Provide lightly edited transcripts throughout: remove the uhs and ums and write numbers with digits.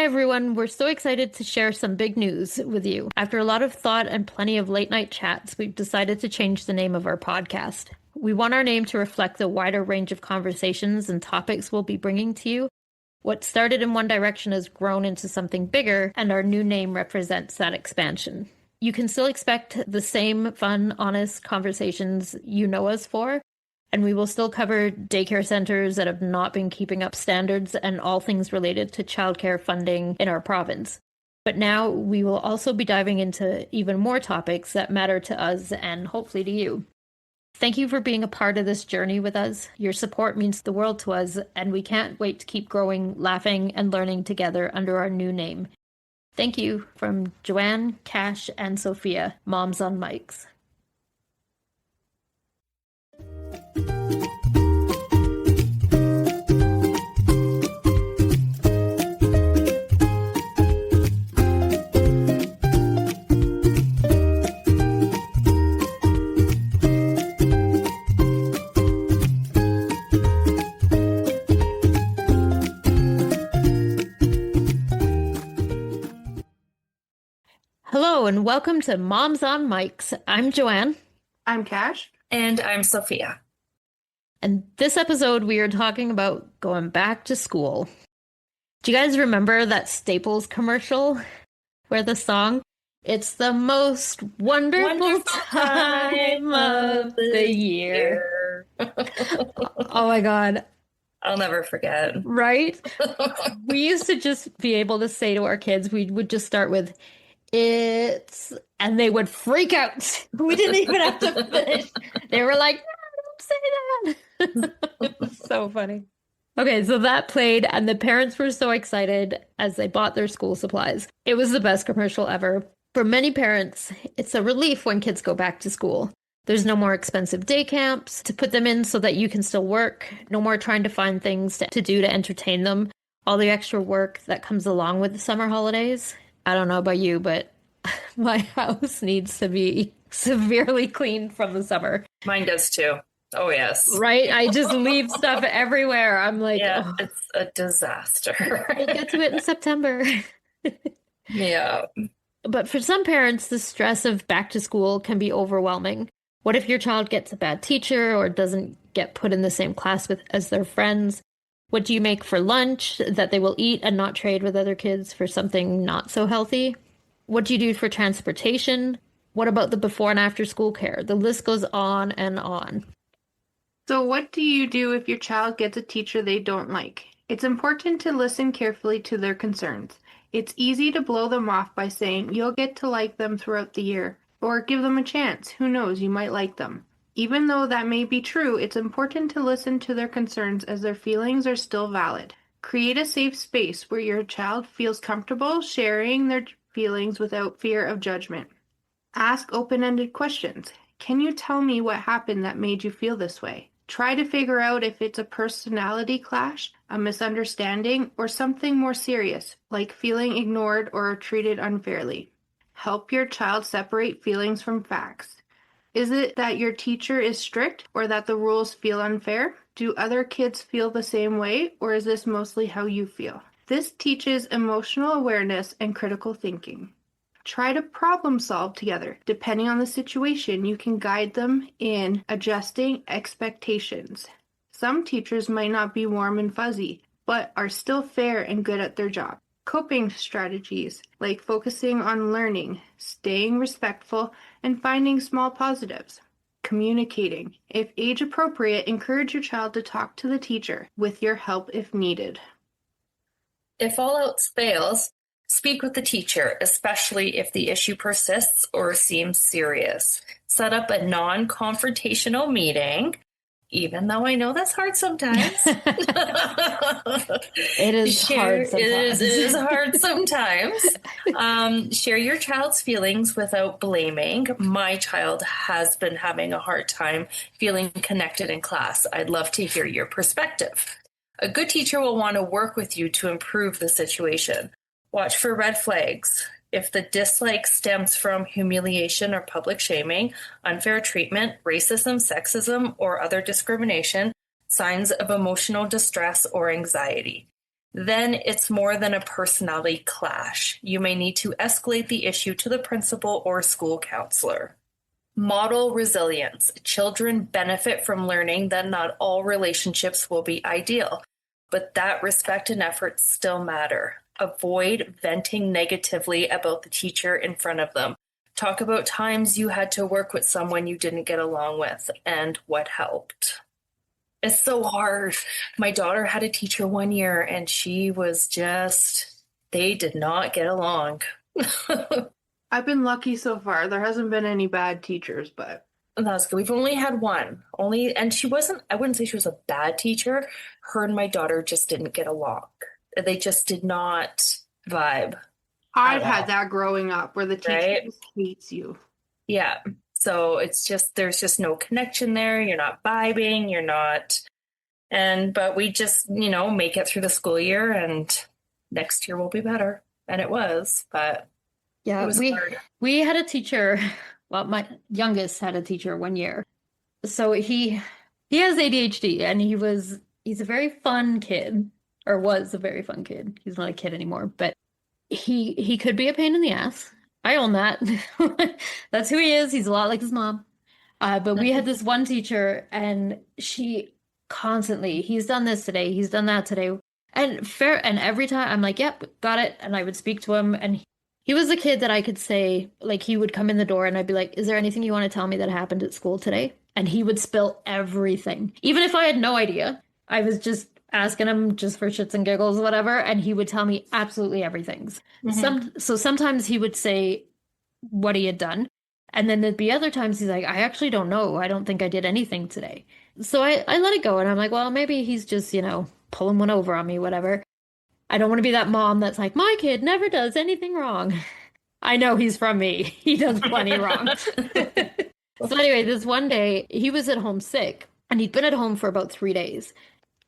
Hi, everyone. We're so excited to share some big news with you. After a lot of thought and plenty of late night chats, we've decided to change the name of our podcast. We want our name to reflect the wider range of conversations and topics we'll be bringing to you. What started in one direction has grown into something bigger, and our new name represents that expansion. You can still expect the same fun, honest conversations you know us for, and we will still cover daycare centers that have not been keeping up standards and all things related to childcare funding in our province. But now we will also be diving into even more topics that matter to us and hopefully to you. Thank you for being a part of this journey with us. Your support means the world to us, and we can't wait to keep growing, laughing, and learning together under our new name. Thank you from Joanne, Cash, and Sophia, Moms on Mics. Hello and welcome to Moms on Mics. I'm Joanne. I'm Cash. And I'm Sophia. And this episode we are talking about going back to school. Do you guys remember that Staples commercial where the song, "It's the most wonderful time of the year." Oh my God. I'll never forget. Right? We used to just be able to say to our kids, we would just start with, "It's," and they would freak out. We didn't even have to finish. They were like, "No, don't say that." So funny. Okay, so that played, and the parents were so excited as they bought their school supplies. It was the best commercial ever. For many parents, it's a relief when kids go back to school. There's no more expensive day camps to put them in so that you can still work. No more trying to find things to do to entertain them. All the extra work that comes along with the summer holidays. I don't know about you, but my house needs to be severely cleaned from the summer. Mine does too. Oh, yes. Right? I just leave stuff everywhere. I'm like, yeah, oh, it's a disaster. we'll get to it in September. Yeah. But for some parents, the stress of back to school can be overwhelming. What if your child gets a bad teacher or doesn't get put in the same class as their friends? What do you make for lunch that they will eat and not trade with other kids for something not so healthy? What do you do for transportation? What about the before and after school care? The list goes on and on. So what do you do if your child gets a teacher they don't like? It's important to listen carefully to their concerns. It's easy to blow them off by saying you'll get to like them throughout the year, or give them a chance. Who knows, you might like them. Even though that may be true, it's important to listen to their concerns as their feelings are still valid. Create a safe space where your child feels comfortable sharing their feelings without fear of judgment. Ask open-ended questions. Can you tell me what happened that made you feel this way? Try to figure out if it's a personality clash, a misunderstanding, or something more serious, like feeling ignored or treated unfairly. Help your child separate feelings from facts. Is it that your teacher is strict or that the rules feel unfair? Do other kids feel the same way, or is this mostly how you feel? This teaches emotional awareness and critical thinking. Try to problem solve together. Depending on the situation, you can guide them in adjusting expectations. Some teachers might not be warm and fuzzy, but are still fair and good at their job. Coping strategies, like focusing on learning, staying respectful, and finding small positives. Communicating. If age appropriate, encourage your child to talk to the teacher with your help if needed. If all else fails, speak with the teacher, especially if the issue persists or seems serious. Set up a non-confrontational meeting, even though I know that's hard sometimes. It is hard sometimes. It is hard sometimes. Share your child's feelings without blaming. My child has been having a hard time feeling connected in class. I'd love to hear your perspective. A good teacher will want to work with you to improve the situation. Watch for red flags. If the dislike stems from humiliation or public shaming, unfair treatment, racism, sexism, or other discrimination, signs of emotional distress or anxiety. then it's more than a personality clash. You may need to escalate the issue to the principal or school counselor. Model resilience. Children benefit from learning that not all relationships will be ideal, but that respect and effort still matter. Avoid venting negatively about the teacher in front of them. Talk about times you had to work with someone you didn't get along with and what helped. It's so hard. My daughter had a teacher one year and they did not get along. I've been lucky so far. There hasn't been any bad teachers, but That's good. We've only had one. And I wouldn't say she was a bad teacher. Her and my daughter just didn't get along. They just did not vibe. I've had that growing up where the teacher Right? just hates you. Yeah. So there's just no connection there. You're not vibing. But we just, make it through the school year and next year will be better. And it was, but Yeah, it was hard. we had a teacher. Well, my youngest had a teacher one year. So he has ADHD and he's a very fun kid, or was a very fun kid. He's not a kid anymore, but he could be a pain in the ass. I own that. That's who he is. He's a lot like his mom. But we had this one teacher and she constantly, he's done this today, he's done that today. And every time I'm like, yep, got it. And I would speak to him and he was a kid that I could say, like, he would come in the door and I'd be like, is there anything you want to tell me that happened at school today? And he would spill everything. Even if I had no idea, I was just asking him just for shits and giggles, whatever. And he would tell me absolutely everything. So sometimes he would say what he had done. And then there'd be other times he's like, I actually don't know. I don't think I did anything today. So I let it go. And I'm like, well, maybe he's just, pulling one over on me, whatever. I don't want to be that mom that's like, my kid never does anything wrong. I know he's from me. He does plenty wrong. So anyway, this one day he was at home sick and he'd been at home for about 3 days.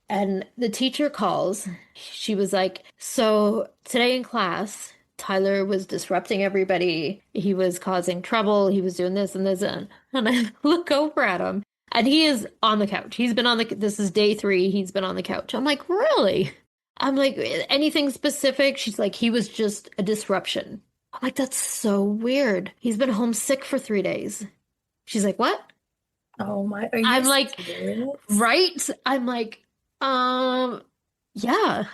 And the teacher calls. She was like, so today in class, Tyler was disrupting everybody. He was causing trouble. He was doing this and this. And I look over at him and he is on the couch. This is day 3. He's been on the couch. I'm like, really? I'm like, anything specific? She's like, he was just a disruption. I'm like, that's so weird. He's been homesick for 3 days. She's like, what? Oh my, are you I'm like, serious? right? I'm like, yeah,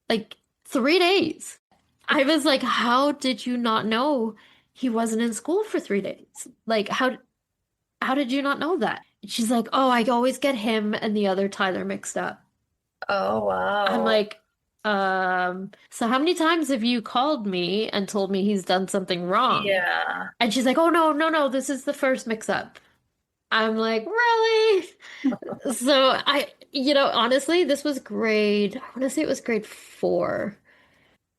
like 3 days. I was like, how did you not know he wasn't in school for 3 days? Like, how did you not know that? She's like, oh, I always get him and the other Tyler mixed up. Oh, wow. I'm like, so how many times have you called me and told me he's done something wrong? Yeah. And she's like, oh, no, this is the first mix-up. I'm like, really? So honestly, this was I want to say it was grade 4.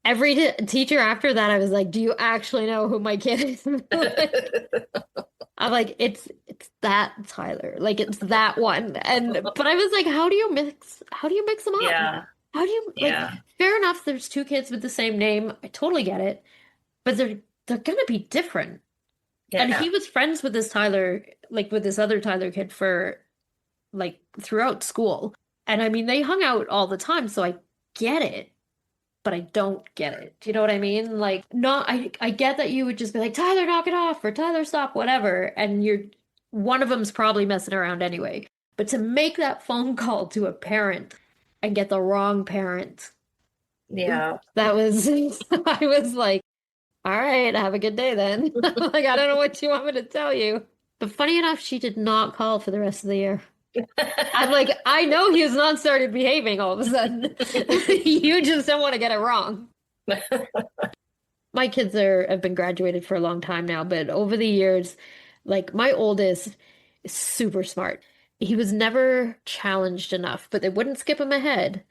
Every teacher after that, I was like, do you actually know who my kid is? I'm like, it's that Tyler. Like, it's that one. But I was like, how do you mix them up? Yeah. How do you, Yeah. fair enough, there's 2 kids with the same name. I totally get it. But they're gonna be different. Yeah. And he was friends with this Tyler, like with this other Tyler kid for like throughout school. And I mean, they hung out all the time, so I get it, but I don't get it. Do you know what I mean? Like, I get that you would just be like, Tyler, knock it off, or Tyler, stop, whatever. And one of them's probably messing around anyway. But to make that phone call to a parent and get the wrong parent, Yeah. that was, I was like, all right, have a good day then. Like, I don't know what you want me to tell you. But funny enough, she did not call for the rest of the year. I'm like, I know he has not started behaving all of a sudden. You just don't want to get it wrong. My kids have been graduated for a long time now, but over the years, like my oldest is super smart. He was never challenged enough, but they wouldn't skip him ahead.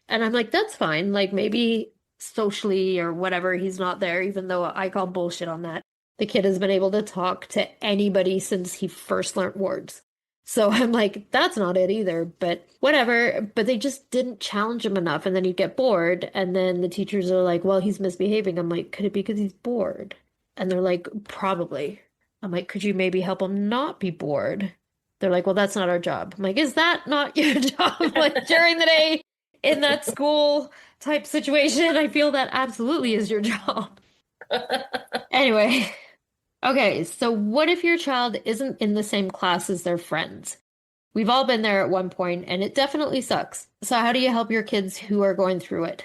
And I'm like, that's fine. Like maybe socially or whatever, he's not there, even though I call bullshit on that. The kid has been able to talk to anybody since he first learned words. So I'm like, that's not it either, but whatever. But they just didn't challenge him enough. And then he'd get bored. And then the teachers are like, well, he's misbehaving. I'm like, could it be because he's bored? And they're like, probably. I'm like, could you maybe help him not be bored? They're like, well, that's not our job. I'm like, is that not your job? Like during the day in that school, type situation. I feel that absolutely is your job. Anyway, okay, so what if your child isn't in the same class as their friends? We've all been there at one point, and it definitely sucks. So, how do you help your kids who are going through it?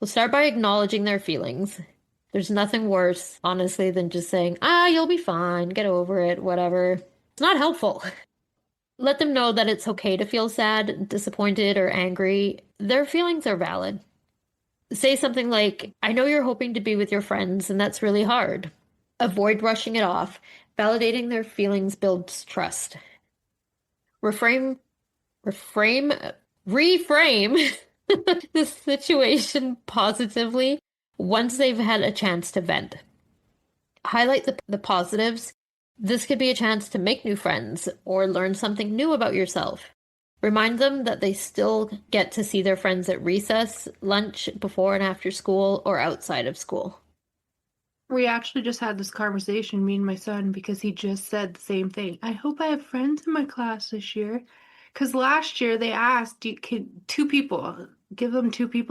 We'll start by acknowledging their feelings. There's nothing worse, honestly, than just saying, you'll be fine, get over it, whatever. It's not helpful. Let them know that it's okay to feel sad, disappointed, or angry. Their feelings are valid. Say something like, I know you're hoping to be with your friends, and that's really hard. Avoid brushing it off. Validating their feelings builds trust. Reframe the situation positively once they've had a chance to vent. Highlight the positives. This could be a chance to make new friends or learn something new about yourself. Remind them that they still get to see their friends at recess, lunch, before and after school, or outside of school. We actually just had this conversation, me and my son, because he just said the same thing. I hope I have friends in my class this year. Because last year they asked, give them two people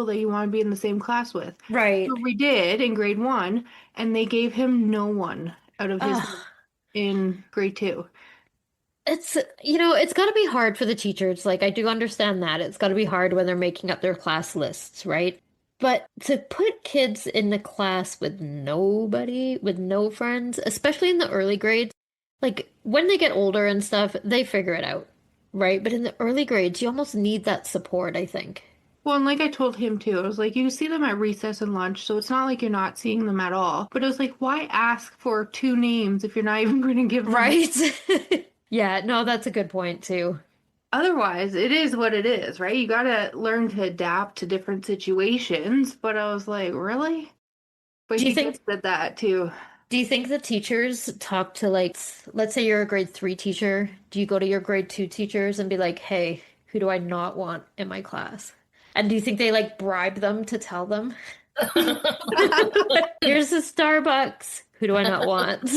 that you want to be in the same class with. Right. So we did in grade 1, and they gave him no one out of his in grade 2. It's got to be hard for the teachers. Like, I do understand that. It's got to be hard when they're making up their class lists, right? But to put kids in the class with nobody, with no friends, especially in the early grades, like when they get older and stuff, they figure it out, right? But in the early grades, you almost need that support, I think. Well, and like I told him too, I was like, you see them at recess and lunch, so it's not like you're not seeing them at all. But it was like, why ask for 2 names if you're not even going to give them? Right? Yeah, no, that's a good point too. Otherwise, it is what it is, right? You got to learn to adapt to different situations. But I was like, really? But Do you he think just said that too. Do you think the teachers talk to, like, let's say you're a grade 3 teacher, do you go to your grade 2 teachers and be like, hey, who do I not want in my class? And do you think they like bribe them to tell them? Here's the Starbucks. Who do I not want?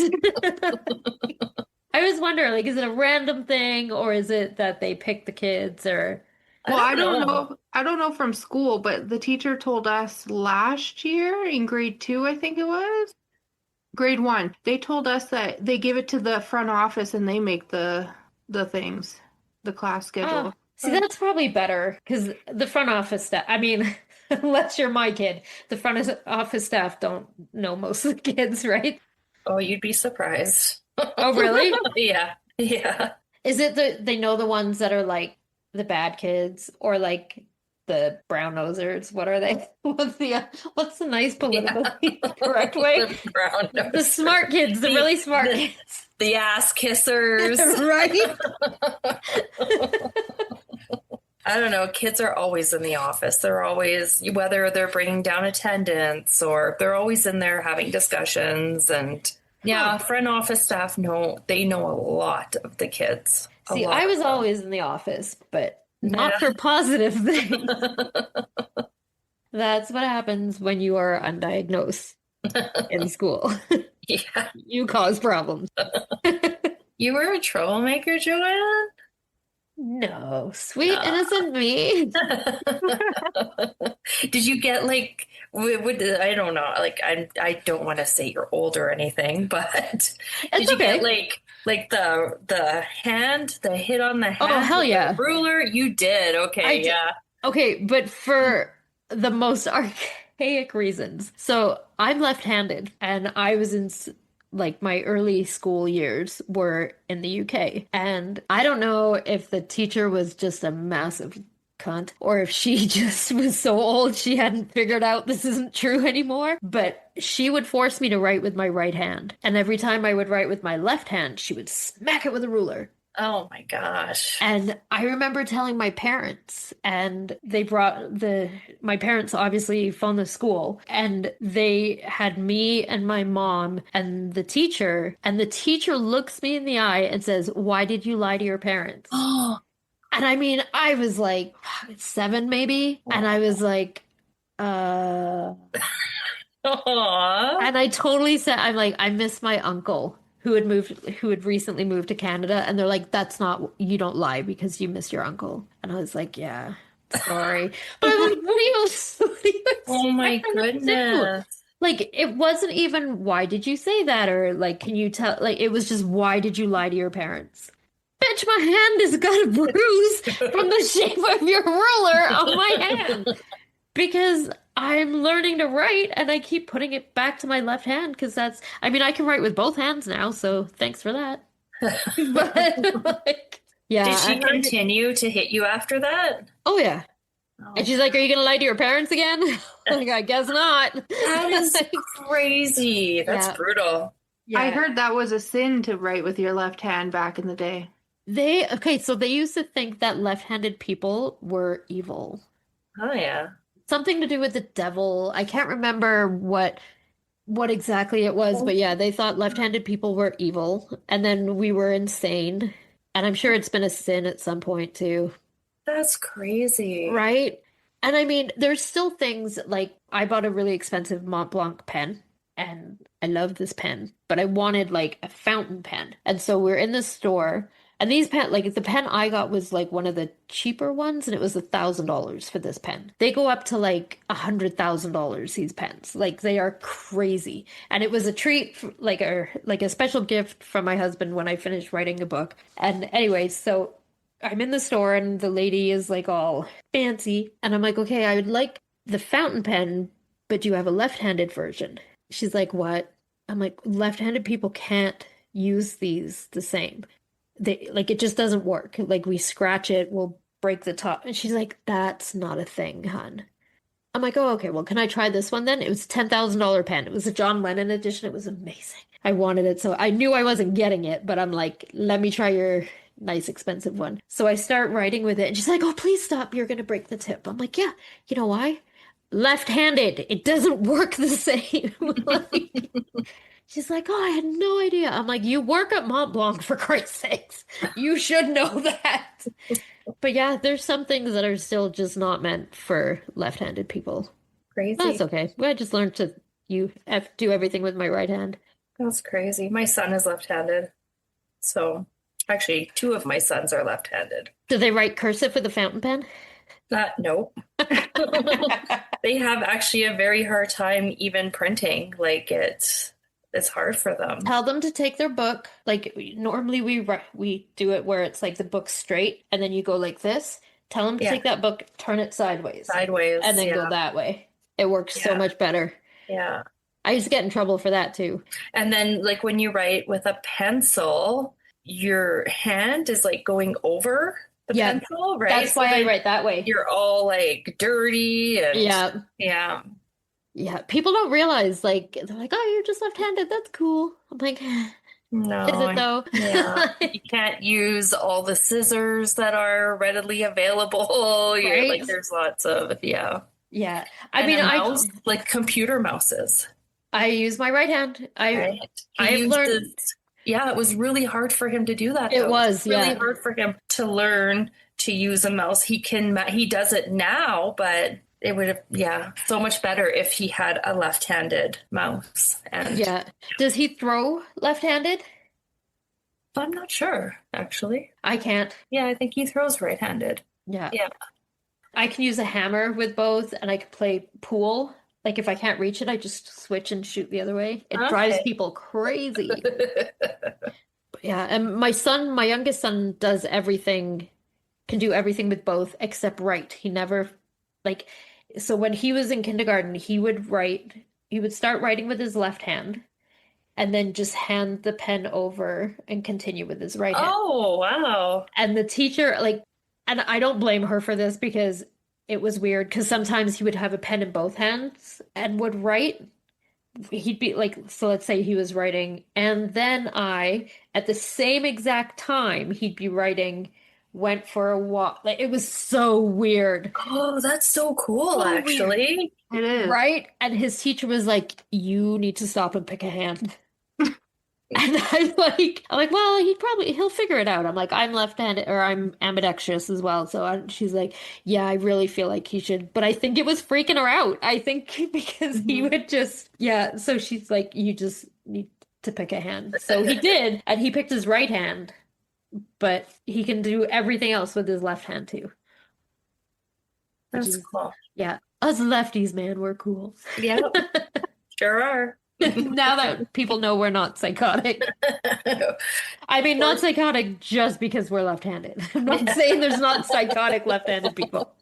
I was wondering, like, is it a random thing or is it that they pick the kids or Well, I don't know. I don't know from school, but the teacher told us last year in grade 2, I think it was. Grade 1. They told us that they give it to the front office and they make the things, the class schedule. See, that's probably better because the front office staff, I mean, unless you're my kid, the front office staff don't know most of the kids, right? Oh, you'd be surprised. Oh, really? Yeah. Is it they know the ones that are like the bad kids or like the brown nosers? What are they? What's the nice politically correct way? The brown nosers. The smart kids, the really smart kids. The ass kissers. Right? I don't know. Kids are always in the office. They're always, whether they're bringing down attendance or they're always in there having discussions. And yeah, front office staff they know a lot of the kids. See, I was always in the office, but not for positive things. That's what happens when you are undiagnosed in school. Yeah. You cause problems. You were a troublemaker, Joanne? No, sweet innocent me. Did you get like I don't know, like I don't want to say you're old or anything, but did you get like the hit on the hand? Oh, hell yeah. The ruler? You did. Okay, yeah. Okay, but for the most archaic reasons. So I'm left-handed and I was in like my early school years were in the UK. And I don't know if the teacher was just a massive cunt or if she just was so old she hadn't figured out this isn't true anymore. But she would force me to write with my right hand. And every time I would write with my left hand, she would smack it with a ruler. Oh my gosh. And I remember telling my parents, and they my parents obviously phoned the school, and they had me and my mom and the teacher looks me in the eye and says, "Why did you lie to your parents?" Oh. And I mean, I was like 7 maybe, and I was like, Aww. And I totally said, I'm like, I miss my uncle who had recently moved to Canada. And they're like, you don't lie because you miss your uncle. And I was like, yeah, Sorry. But I'm like, what do you Oh my expect them to do? goodness. Like, it wasn't even, why did you say that? Or, like, can you tell? Like, it was just, why did you lie to your parents? Bitch, my hand has got a bruise from the shape of your ruler on my hand. Because I'm learning to write and I keep putting it back to my left hand because I mean, I can write with both hands now, so thanks for that. But, like, yeah, Did she I heard, continue to hit you after that? oh, yeah. Oh, And she's like, are you gonna lie to your parents again? Like, I guess not. that is Like, crazy. That's yeah, brutal. I yeah. heard that was a sin to write with your left hand back in the day. Okay, so they used to think that left-handed people were evil. Oh yeah. Something to do with the devil. I can't remember what exactly it was, but yeah, they thought left-handed people were evil, and then we were insane. And I'm sure it's been a sin at some point too, That's crazy. right? And I mean, there's still things like I bought a really expensive Mont Blanc pen, and I love this pen, but I wanted like a fountain pen. And so we're in the store, and these like the pen I got was like one of the cheaper ones, and it was $1,000 for this pen. They go up to like $100,000, these pens. Like they are crazy. And it was a treat, like a special gift from my husband when I finished writing a book. And anyway, so I'm in the store and the lady is like all fancy. And I'm like, okay, I would like the fountain pen, but do you have a left-handed version? She's like, what? I'm like, left-handed people can't use these the same. They like it just doesn't work. Like we scratch it, we'll break the top. And she's like, that's not a thing, hon. I'm like, oh, okay, well, can I try this one then? It was a $10,000 pen. It was a John Lennon edition. It was amazing. I wanted it, so I knew I wasn't getting it, but I'm like, let me try your nice expensive one. So I start writing with it, and she's like, oh, please stop. You're gonna break the tip. I'm like, yeah, you know why? Left-handed. It doesn't work the same. Like, she's like, oh, I had no idea. I'm like, you work at Mont Blanc for Christ's sakes. You should know that. But yeah, there's some things that are still just not meant for left-handed people. Crazy. That's okay. I just learned to do everything with my right hand. That's crazy. My son is left-handed. So actually, two of my sons are left-handed. Do they write cursive with a fountain pen? No. They have actually a very hard time even printing. Like it's hard for them. Tell them to take their book. Like normally we do it where it's like the book's straight and then you go like this. Tell them to Yeah. take that book, turn it sideways, Sideways. and then yeah. go that way. It works so Yeah. much better. Yeah. I used to get in trouble for that too. And then like when you write with a pencil, your hand is like going over the Yeah. pencil, right? That's So why I then write that way. you're all like dirty and Yeah. yeah. Yeah. People don't realize, like, they're like, oh, you're just left-handed. That's cool. I'm like, No. is it though? Yeah. You can't use all the scissors that are readily available. You're Right? like there's lots of yeah. Yeah. I And mean, a mouse, like computer mouses, I use my right hand. right? I've learned. Yeah, it was really hard for him to do that. It though. was, really yeah. hard for him to learn to use a mouse. He does it now, but it would have, so much better if he had a left-handed mouse. And Yeah. Does he throw left-handed? I'm not sure, actually. I can't. Yeah, I think he throws right-handed. Yeah. Yeah. I can use a hammer with both, and I can play pool. Like if I can't reach it, I just switch and shoot the other way. It drives Okay. people crazy. Yeah, and my youngest son does everything, can do everything with both except write. He never like so when he was in kindergarten, he would start writing with his left hand and then just hand the pen over and continue with his right hand. Oh, wow. And the teacher, like, and I don't blame her for this because it was weird because sometimes he would have a pen in both hands and would write. He'd be like, so let's say he was writing, and then at the same exact time, he'd be writing, went for a walk. Like, it was so weird, Oh, that's so cool, So weird. actually. It is. right? And his teacher was like, you need to stop and pick a hand. And I'm like, well, he'll figure it out. I'm like, I'm left-handed or I'm ambidextrous as well. So she's like, yeah, I really feel like he should. But I think it was freaking her out. I think because he would just, yeah. So she's like, you just need to pick a hand. So he did, and he picked his right hand, but he can do everything else with his left hand too. That's is- cool. Yeah. Us lefties, man, we're cool. Yeah, sure are. Now that people know we're not psychotic. I mean, not psychotic just because we're left-handed. I'm not saying there's not psychotic left-handed people.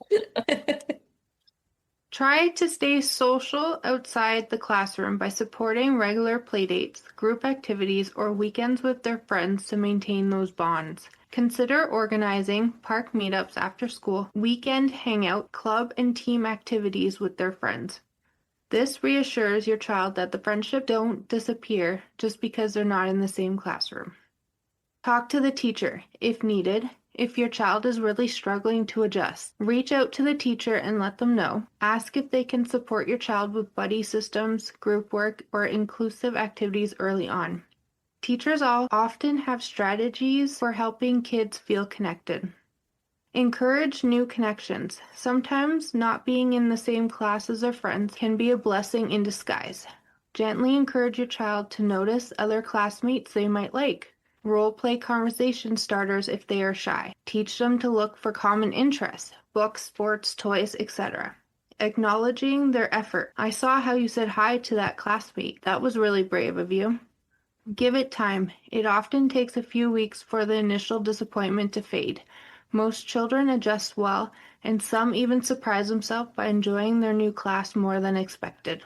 Try to stay social outside the classroom by supporting regular playdates, group activities, or weekends with their friends to maintain those bonds. Consider organizing park meetups after school, weekend hangout, club, and team activities with their friends. This reassures your child that the friendship don't disappear just because they're not in the same classroom. Talk to the teacher if needed. If your child is really struggling to adjust, reach out to the teacher and let them know. Ask if they can support your child with buddy systems, group work, or inclusive activities early on. Teachers often have strategies for helping kids feel connected. Encourage new connections. Sometimes not being in the same class as their friends can be a blessing in disguise. Gently encourage your child to notice other classmates they might like. Role-play conversation starters if they are shy. Teach them to look for common interests, books, sports, toys, etc. Acknowledging their effort. I saw how you said hi to that classmate. That was really brave of you. Give it time. It often takes a few weeks for the initial disappointment to fade. Most children adjust well, and some even surprise themselves by enjoying their new class more than expected.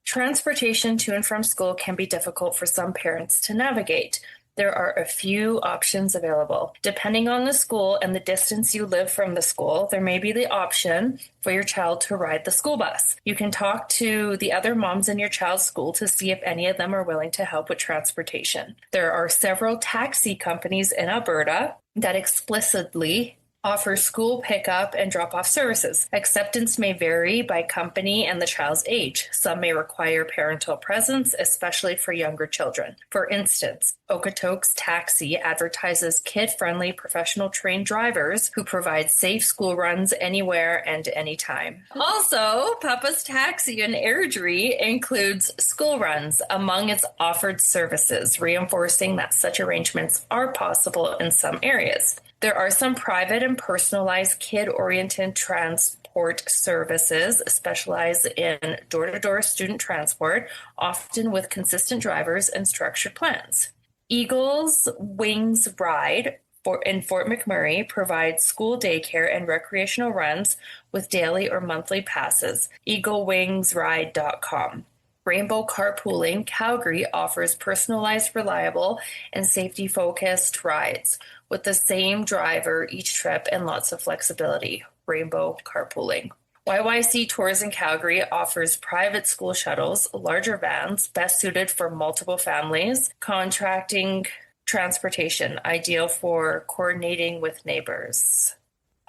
Transportation to and from school can be difficult for some parents to navigate. There are a few options available. Depending on the school and the distance you live from the school, there may be the option for your child to ride the school bus. You can talk to the other moms in your child's school to see if any of them are willing to help with transportation. There are several taxi companies in Alberta that explicitly offer school pickup and drop-off services. Acceptance may vary by company and the child's age. Some may require parental presence, especially for younger children. For instance, Okotoks Taxi advertises kid-friendly professional trained drivers who provide safe school runs anywhere and anytime. Also, Papa's Taxi in Airdrie includes school runs among its offered services, reinforcing that such arrangements are possible in some areas. There are some private and personalized kid-oriented transport services specialized in door-to-door student transport, often with consistent drivers and structured plans. Eagle's Wings Ride in Fort McMurray provides school daycare and recreational runs with daily or monthly passes. EagleWingsRide.com. Rainbow Carpooling Calgary offers personalized, reliable, and safety-focused rides with the same driver each trip and lots of flexibility. Rainbow Carpooling. YYC Tours in Calgary offers private school shuttles, larger vans, best suited for multiple families, contracting transportation, ideal for coordinating with neighbors.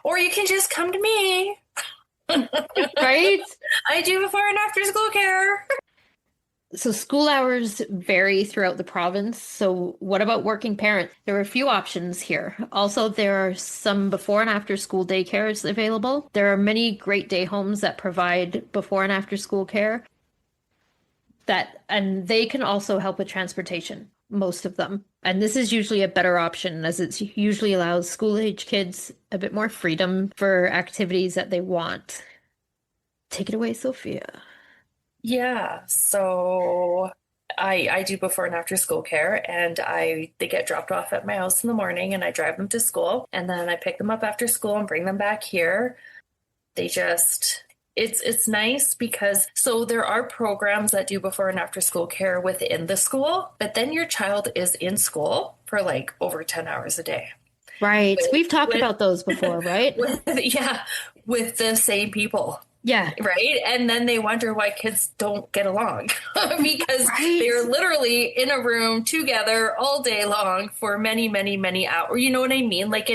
Or you can just come to me. Right? I do before and after school care. So school hours vary throughout the province. So what about working parents? There are a few options here. Also, there are some before and after school daycares available. There are many great day homes that provide before and after school care and they can also help with transportation, most of them. And this is usually a better option as it usually allows school-age kids a bit more freedom for activities that they want. Take it away, Sophia. Yeah, so I do before and after school care, and they get dropped off at my house in the morning, and I drive them to school, and then I pick them up after school and bring them back here. It's nice because so there are programs that do before and after school care within the school, but then your child is in school for like over 10 hours a day. Right. We've talked about those before, right? With the same people. Yeah. Right. And then they wonder why kids don't get along because they're literally in a room together all day long for many, many, many hours. You know what I mean? Like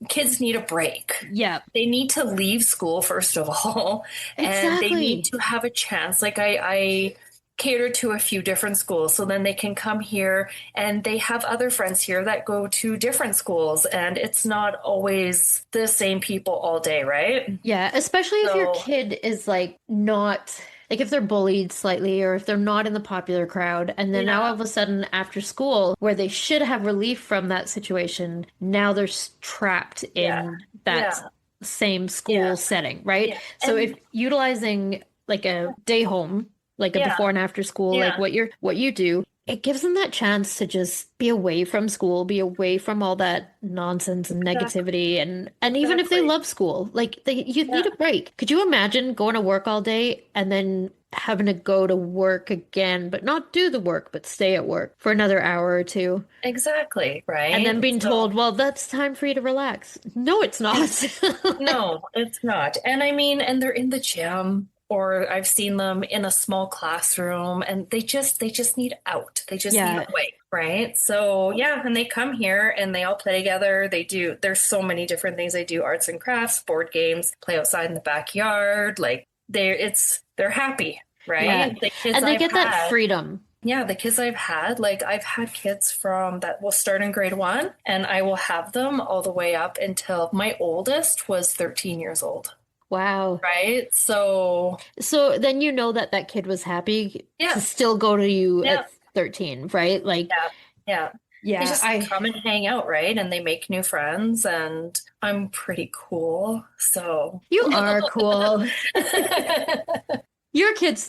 kids need a break. Yeah. They need to leave school, first of all, Exactly. and they need to have a chance. Like I cater to a few different schools so then they can come here and they have other friends here that go to different schools and it's not always the same people all day, right? Yeah, especially if your kid is like not like if they're bullied slightly or if they're not in the popular crowd and then now all of a sudden after school where they should have relief from that situation, now they're trapped in that same school Yeah. setting, right? Yeah. So And if utilizing like a day home, like a yeah, before and after school, like yeah, what you do, it gives them that chance to just be away from school, be away from all that nonsense and exactly. negativity, and even if they Exactly. love school, like they you Yeah, need a break. Could you imagine going to work all day and then having to go to work again, but not do the work, but stay at work for another hour or two? exactly. And then Right. being So told, well, that's time for you to relax. No, it's not. no, it's not. And I mean, and they're in the gym or I've seen them in a small classroom and they just need out. They just need Yeah. away, right? So yeah, and they come here and they all play together. There's so many different things they do, arts and crafts, board games, play outside in the backyard. Like they're happy, Yeah. right? The kids And they I've get that had. freedom. Yeah, the kids I've had, like I've had kids from that will start in grade one and I will have them all the way up until my oldest was 13 years old, Wow. right? So, So then you know that that kid was happy to yeah, still go to you yeah, at 13, right? Like, yeah, yeah. They yeah, just come and hang out, right? And they make new friends and I'm pretty cool. So, you are cool. Your kids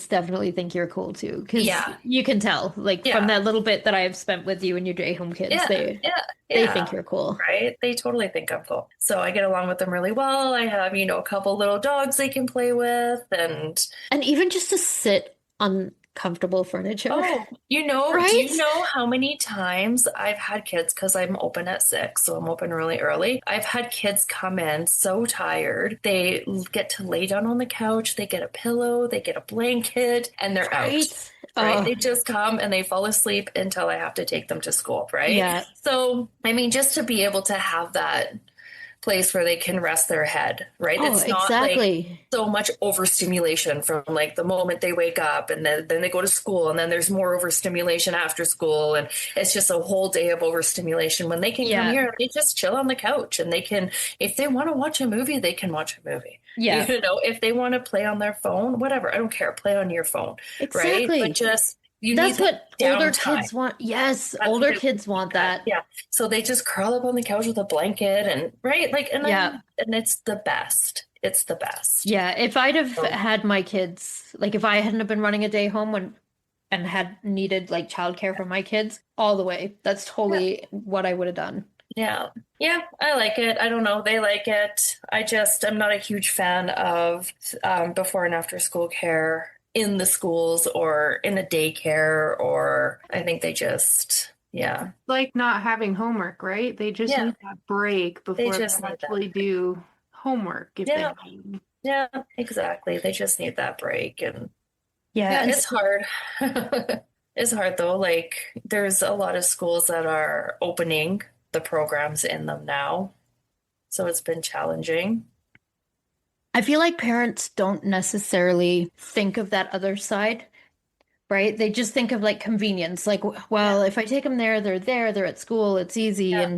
definitely think you're cool too, because yeah, you can tell, like from yeah, that little bit that I've spent with you and your day home kids, yeah, yeah, they think yeah. you're cool. Right? They totally think I'm cool. So I get along with them really well. I have, a couple little dogs they can play with and And even just to sit on comfortable furniture, oh, do you right? know how many times I've had kids, because I'm open at 6, so I'm open really early. I've had kids come in so tired. They get to lay down on the couch, they get a pillow, they get a blanket, and they're out. Right? Right? Oh, They just come and they fall asleep until I have to take them to school, right? yeah. So, I mean, just to be able to have that place where they can rest their head, right? Oh, It's not like exactly. so much overstimulation from like the moment they wake up and then they go to school and then there's more overstimulation after school and it's just a whole day of overstimulation when they can come Yeah. here and they just chill on the couch and they can if they want to watch a movie they can watch a movie. Yeah. If they want to play on their phone, whatever, I don't care, play on your phone, right? But Exactly. just you need That's that what older downtime. kids want. Yes, That's what older they kids want that. that. Yeah. So they just curl up on the couch with a blanket and right, like, Yeah. and it's the best. It's the best. Yeah. If I'd have So, had my kids, like if I hadn't have been running a day home and had needed like childcare for my kids all the way, that's yeah, totally what I would have done. yeah, yeah. I like it. I don't know. They like it. I'm not a huge fan of before and after school care in the schools or in a daycare, or I think they just, yeah, Like not having homework, right? They just yeah. need that break They before they just need that actually break. do homework if they Yeah, have any. yeah, exactly. They just need that break and. Yeah. Yeah, And it's hard. It's hard though. Like, there's a lot of schools that are opening the programs in them now. So it's been challenging. I feel like parents don't necessarily think of that other side, right? They just think of like convenience, like, well, Yeah, if I take them there, they're at school, it's easy. yeah,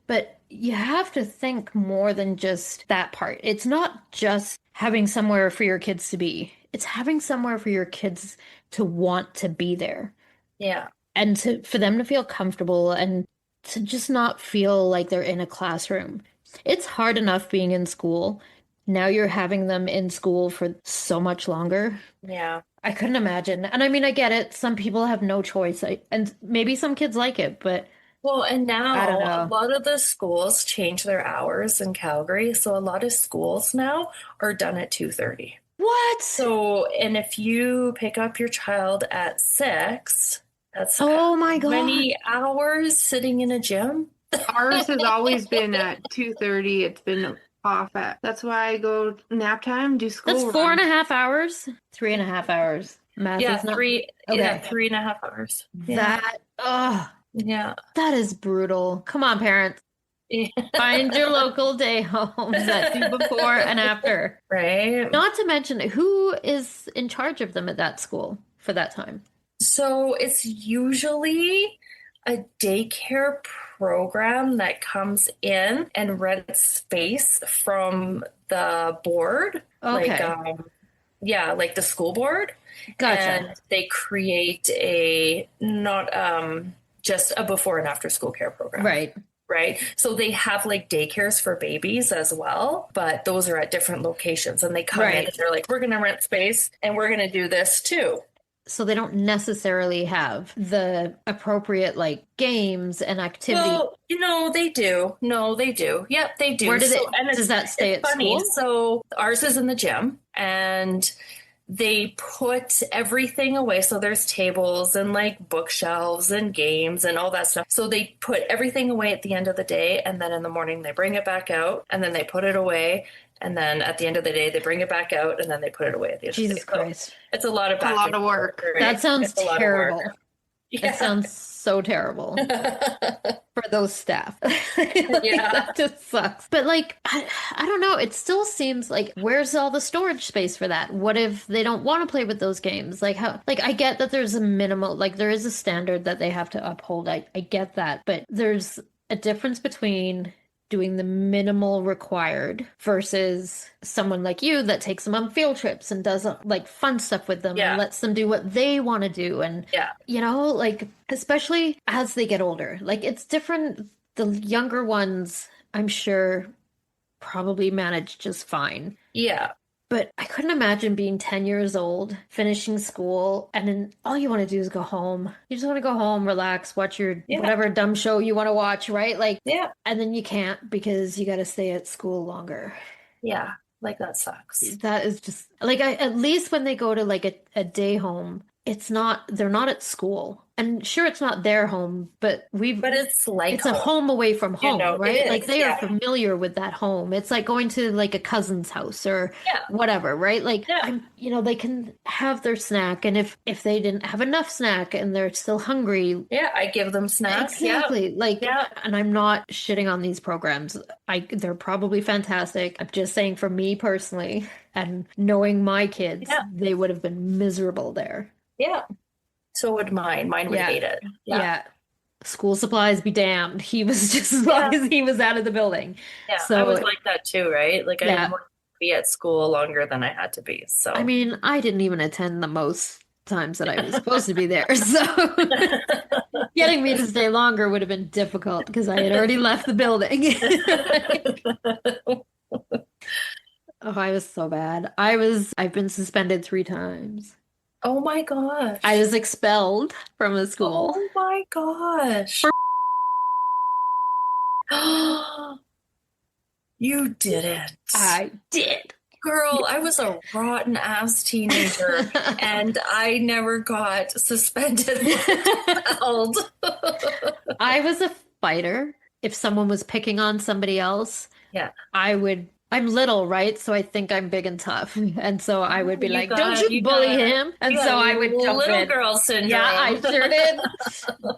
But you have to think more than just that part. It's not just having somewhere for your kids to be, it's having somewhere for your kids to want to be there yeah, and for them to feel comfortable and to just not feel like they're in a classroom. It's hard enough being in school. Now you're having them in school for so much longer. yeah. I couldn't imagine. And I mean, I get it. Some people have no choice. And maybe some kids like it, but Well, and I don't now a know. lot of the schools change their hours in Calgary. So a lot of schools now are done at 2:30. What? So, and if you pick up your child at 6, that's Oh my how God. many hours sitting in a gym? Ours has always been at 2:30. It's been off at. That's why I go nap time, do That's school four and run. a half hours, 3.5 hours. Math Yeah, is not yeah, okay. 3.5 hours. Yeah, That, oh, yeah, that is brutal. Come on, parents. yeah. Find your local day homes that do before and after. Right. Not to mention, who is in charge of them at that school for that time? So it's usually a daycare program that comes in and rents space from the board, like Okay, yeah, like the school board, gotcha. and they create a not just a before and after school care program. Right. right? So they have like daycares for babies as well, but those are at different locations and they come in Right. and they're like, we're going to rent space and we're going to do this too. So they don't necessarily have the appropriate like games and activity. Well, they do. No, they do. Yep, they do. Where do they, And does that stay it's at funny. school? So ours is in the gym and they put everything away. So there's tables and like bookshelves and games and all that stuff. So they put everything away at the end of the day. And then in the morning, they bring it back out and then they put it away. And then at the end of the day, they bring it back out and then they put it away at the end Jesus of the day. Christ. So it's a lot of a lot of work. Right? That sounds It's a lot of terrible. work. It sounds so terrible for those staff. Yeah. That just sucks. But like, I don't know. It still seems like where's all the storage space for that? What if they don't want to play with those games? Like how, like I get that there's a minimal, like there is a standard that they have to uphold. I get that. But there's a difference between doing the minimal required versus someone like you that takes them on field trips and does like fun stuff with them Yeah. and lets them do what they want to do. And, Yeah. like, especially as they get older, like it's different. The younger ones, I'm sure, probably manage just fine. Yeah. But I couldn't imagine being 10 years old, finishing school, and then all you want to do is go home. You just want to go home, relax, watch your Yeah. whatever dumb show you want to watch, right? Like, Yeah. and then you can't because you got to stay at school longer. Yeah. Like that sucks. That is just like, at least when they go to like a day home, they're not at school. And sure, it's not their home, but it's like it's a home away from home, it right? is, Like they yeah. are familiar with that home. It's like going to like a cousin's house or Yeah. whatever, right? Like Yeah. they can have their snack, and if they didn't have enough snack and they're still hungry, Yeah, I give them snacks. exactly. Like, Yeah. and I'm not shitting on these programs. They're probably fantastic. I'm just saying for me personally, and knowing my kids, Yeah. they would have been miserable there. Yeah. So would mine. Mine would Yeah. hate it. Yeah. School supplies be damned. He was just as long as he was out of the building. Yeah. So- I was like that too, right? Like I Yeah. didn't want to be at school longer than I had to be. So I mean, I didn't even attend the most times that I was supposed to be there. So getting me to stay longer would have been difficult because I had already left the building. Oh, I was so bad. I've been suspended 3 times. Oh my gosh. I was expelled from a school. Oh my gosh. You did it. I did. Girl, I was a rotten ass teenager and I never got suspended. Expelled. I was a fighter. If someone was picking on somebody else, Yeah. I'm little, right? So I think I'm big and tough. And so I would be You like, got- don't you bully got- him? And You so got I would jump little in. girl syndrome. Yeah, I sure did.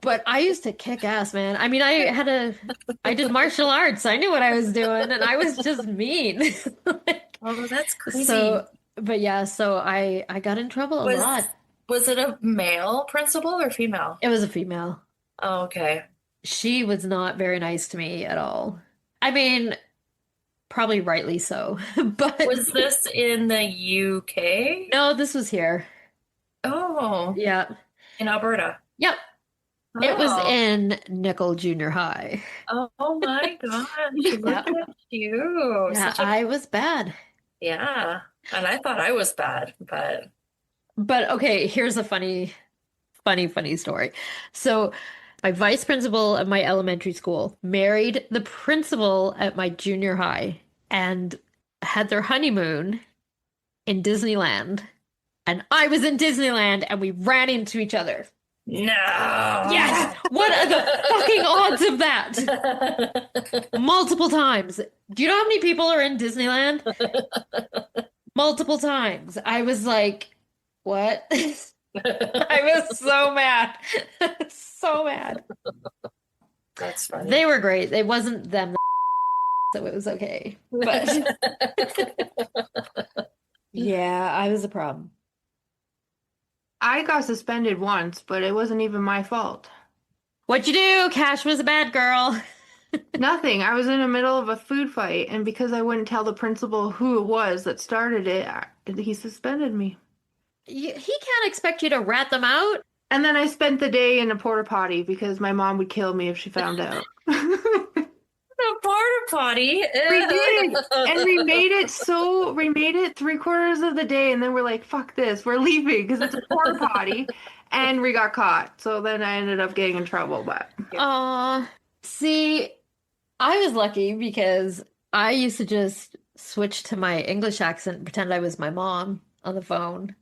But I used to kick ass, man. I mean, I did martial arts. I knew what I was doing, and I was just mean. Oh, that's crazy. So, but yeah, so I got in trouble a lot. Was it a male principal or female? It was a female. Oh, okay. She was not very nice to me at all. I mean, probably rightly so. But Was this in the UK? no, this was here. Oh, Yeah. in Alberta. Yep. It was Oh. in Nickel Junior High. Oh my gosh. Look at you. Yeah, Such a- I was bad. yeah. And I thought I was bad, but But okay, here's a funny story. So, my vice principal at my elementary school married the principal at my junior high and had their honeymoon in Disneyland. And I was in Disneyland and we ran into each other. no. Yes! What are the fucking odds of that? Multiple times. Do you know how many people are in Disneyland? Multiple times. I was like, what? I was so mad. So mad. That's funny. They were great. It wasn't them, so it was okay. But yeah, I was a problem. I got suspended once, but it wasn't even my fault. What'd you do? Cash was a bad girl. Nothing. I was in the middle of a food fight, and because I wouldn't tell the principal who it was that started it, he suspended me. He can't expect you to rat them out. And then I spent the day in a porta potty because my mom would kill me if she found out. a porta potty. We did, and we made it 3/4 of the day, and then we're like, "Fuck this, we're leaving because it's a porta potty," and we got caught. So then I ended up getting in trouble. But See, I was lucky because I used to just switch to my English accent and pretend I was my mom on the phone.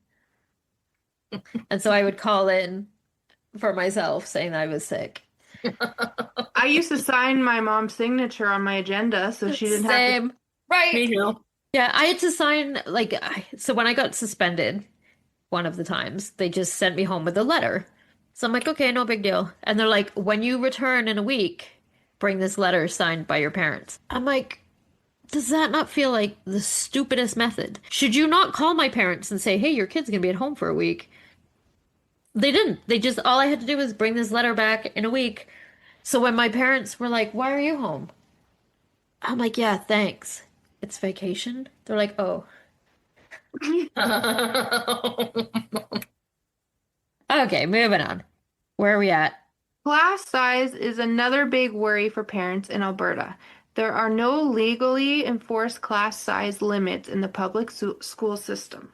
And so I would call in for myself saying I was sick. I used to sign my mom's signature on my agenda, so she didn't have to. Same. Right. Me too. Yeah, I had to sign so when I got suspended one of the times, they just sent me home with a letter. So I'm like, okay, no big deal. And they're like, when you return in a week, bring this letter signed by your parents. I'm like, does that not feel like the stupidest method? Should you not call my parents and say, hey, your kid's gonna be at home for a week? They didn't. They just, all I had to do was bring this letter back in a week. So when my parents were like, why are you home? I'm like, yeah, thanks. It's vacation. They're like, oh. Okay, moving on. Where are we at? Class size is another big worry for parents in Alberta. There are no legally enforced class size limits in the public school system.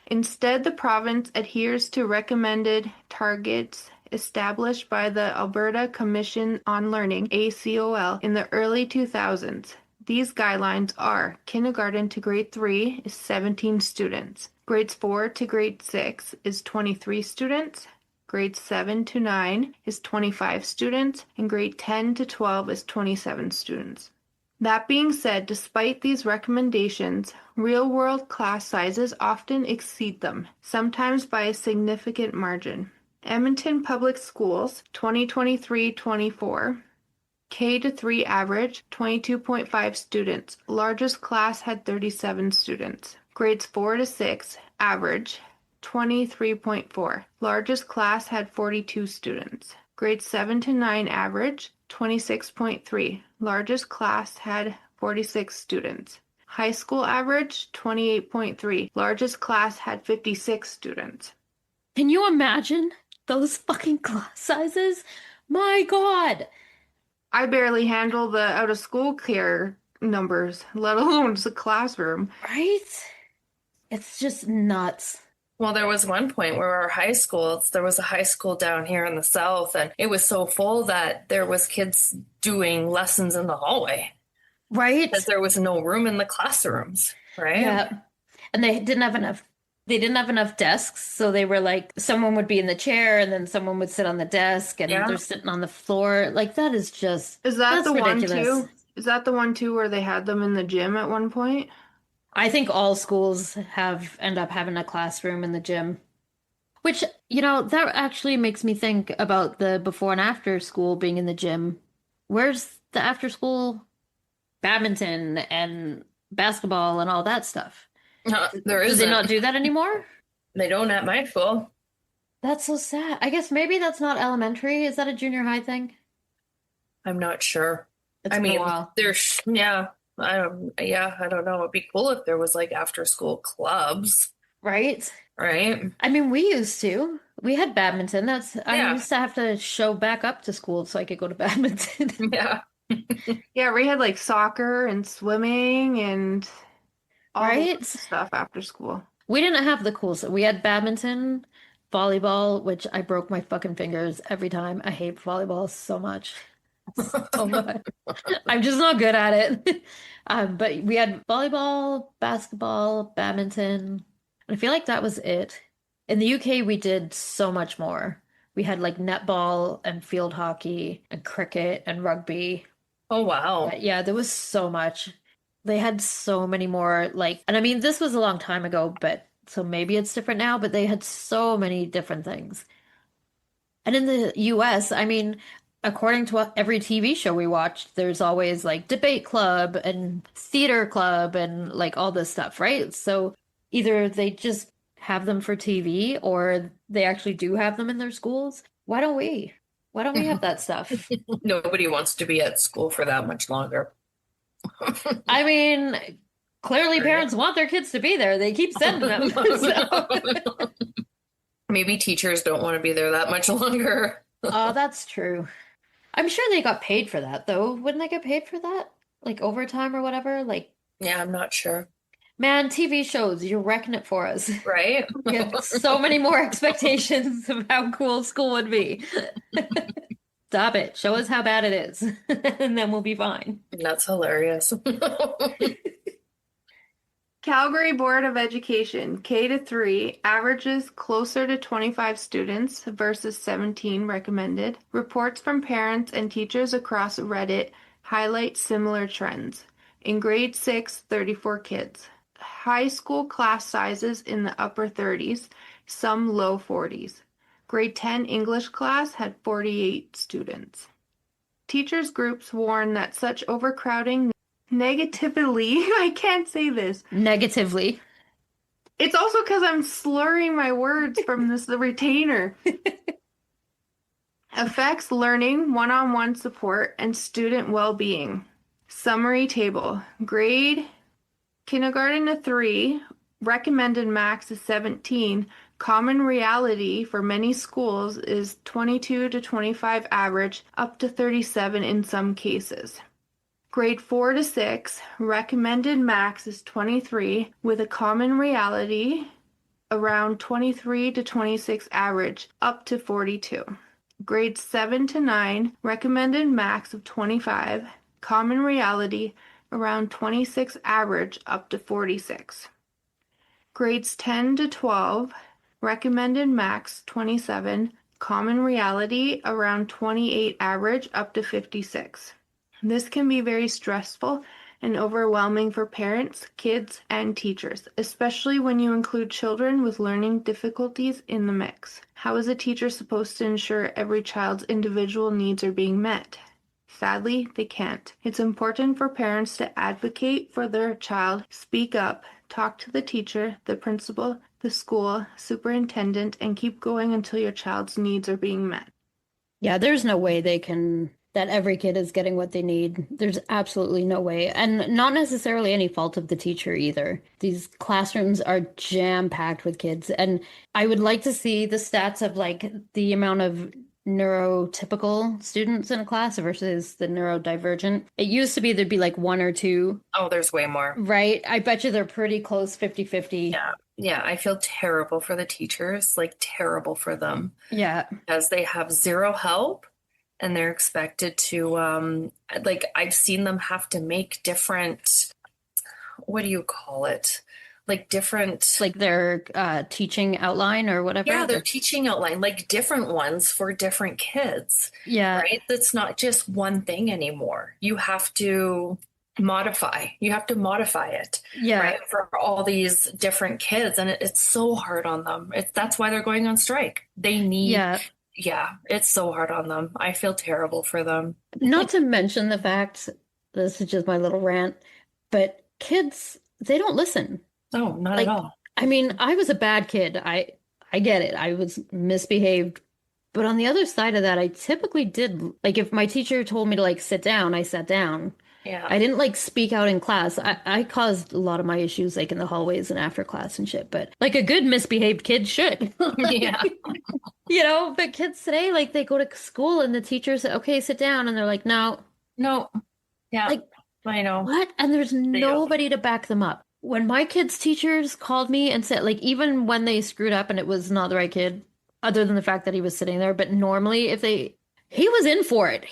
Instead, the province adheres to recommended targets established by the Alberta Commission on Learning, ACOL, in the early 2000s. These guidelines are kindergarten to grade 3 is 17 students, grades 4 to grade 6 is 23 students, grade 7 to 9 is 25 students, and grade 10 to 12 is 27 students. That being said, despite these recommendations, real-world class sizes often exceed them, sometimes by a significant margin. Edmonton Public Schools, 2023-24, K-3 average, 22.5 students. Largest class had 37 students. Grades 4 to 6, average, 23.4. Largest class had 42 students. Grades 7 to 9, average, 26.3. Largest class had 46 students. High school average, 28.3. Largest class had 56 students. Can you imagine those fucking class sizes? My God. I barely handle the out-of-school care numbers, let alone the classroom. Right? It's just nuts. Well, there was one point where our high school, there was a high school down here in the south, and it was so full that there was kids doing lessons in the hallway. Right? Because there was no room in the classrooms, right? Yeah. And they didn't have enough desks, so they were like someone would be in the chair and then someone would sit on the desk and they're sitting on the floor. Like that is just Is that the ridiculous. one too? Is that the one too where they had them in the gym at one point? I think all schools end up having a classroom in the gym. Which, that actually makes me think about the before and after school being in the gym. Where's the after school badminton and basketball and all that stuff? There Do isn't. they not do that anymore? They don't at my school. That's so sad. I guess maybe that's not elementary. Is that a junior high thing? I'm not sure. It's been a while. There's I don't know. It'd be cool if there was like after school clubs. Right? Right? I mean, we used to. We had badminton. I used to have to show back up to school so I could go to badminton. Yeah. Yeah, we had like soccer and swimming and all Right? stuff after school. We didn't have the cool stuff. We had badminton, volleyball, which I broke my fucking fingers every time. I hate volleyball so much. So much. I'm just not good at it. But we had volleyball, basketball, badminton, and I feel like that was it. In the UK, we did so much more. We had like netball and field hockey and cricket and rugby. Oh, wow. But yeah, there was so much. They had so many more, and I mean, this was a long time ago, but so maybe it's different now, but they had so many different things. And in the US, I mean, according to every TV show we watched, there's always like debate club and theater club and like all this stuff, right? So either they just have them for TV or they actually do have them in their schools. Why don't we? Why don't we have that stuff? Nobody wants to be at school for that much longer. I mean, clearly parents want their kids to be there. They keep sending them. So. Maybe teachers don't want to be there that much longer. Oh, that's true. I'm sure they got paid for that, though. Wouldn't they get paid for that? like overtime or whatever. Like, Yeah, I'm not sure. man, TV shows, you're wrecking it for us. Right? We have so many more expectations of how cool school would be. Stop it. Show us how bad it is, and then we'll be fine. That's hilarious. Calgary Board of Education, K to 3, averages closer to 25 students versus 17 recommended. Reports from parents and teachers across Reddit highlight similar trends. In grade 6, 34 kids. High school class sizes in the upper 30s, some low 40s. Grade 10 English class had 48 students. Teachers groups warn that such overcrowding negatively, I can't say this. Negatively. It's also because I'm slurring my words from the retainer. Affects learning, one-on-one support, and student well-being. Summary table. Grade kindergarten to 3, recommended max is 17. Common reality for many schools is 22 to 25 average, up to 37 in some cases. Grade 4 to 6, recommended max is 23, with a common reality around 23 to 26 average, up to 42. Grade 7 to 9, recommended max of 25, common reality around 26 average, up to 46. Grades 10 to 12, recommended max 27, common reality around 28 average, up to 56. This can be very stressful and overwhelming for parents, kids, and teachers, especially when you include children with learning difficulties in the mix. How is a teacher supposed to ensure every child's individual needs are being met? Sadly, they can't. It's important for parents to advocate for their child, speak up, talk to the teacher, the principal, the school, superintendent, and keep going until your child's needs are being met. Yeah, there's no way that every kid is getting what they need. There's absolutely no way. And not necessarily any fault of the teacher either. These classrooms are jam-packed with kids. And I would like to see the stats of like the amount of neurotypical students in a class versus the neurodivergent. It used to be there'd be like one or two. Oh, there's way more. Right? I bet you they're pretty close 50-50. Yeah. Yeah, I feel terrible for the teachers, like terrible for them. Yeah. Because they have zero help. And they're expected to, like, I've seen them have to make different, what do you call it? Like different. Like their teaching outline or whatever. Yeah, their teaching outline, like different ones for different kids. Yeah. Right? That's not just one thing anymore. You have to modify. You have to modify it. Yeah. Right? For all these different kids. And it's so hard on them. That's why they're going on strike. They need. Yeah, it's so hard on them. I feel terrible for them. Not to mention the fact, this is just my little rant, but kids, they don't listen. No, not Like, at all. I mean, I was a bad kid. I get it. I was misbehaved. But on the other side of that, I typically did, like if my teacher told me to like sit down, I sat down. Yeah. I didn't like speak out in class. I caused a lot of my issues like in the hallways and after class and shit, but like a good misbehaved kid should. Yeah. You know, but kids today, like they go to school and the teacher said, okay, sit down. And they're like, no. No. Yeah. Like, I know. what? And there's nobody to back them up. When my kids' teachers called me and said, like, even when they screwed up and it was not the right kid, other than the fact that he was sitting there, but normally he was in for it.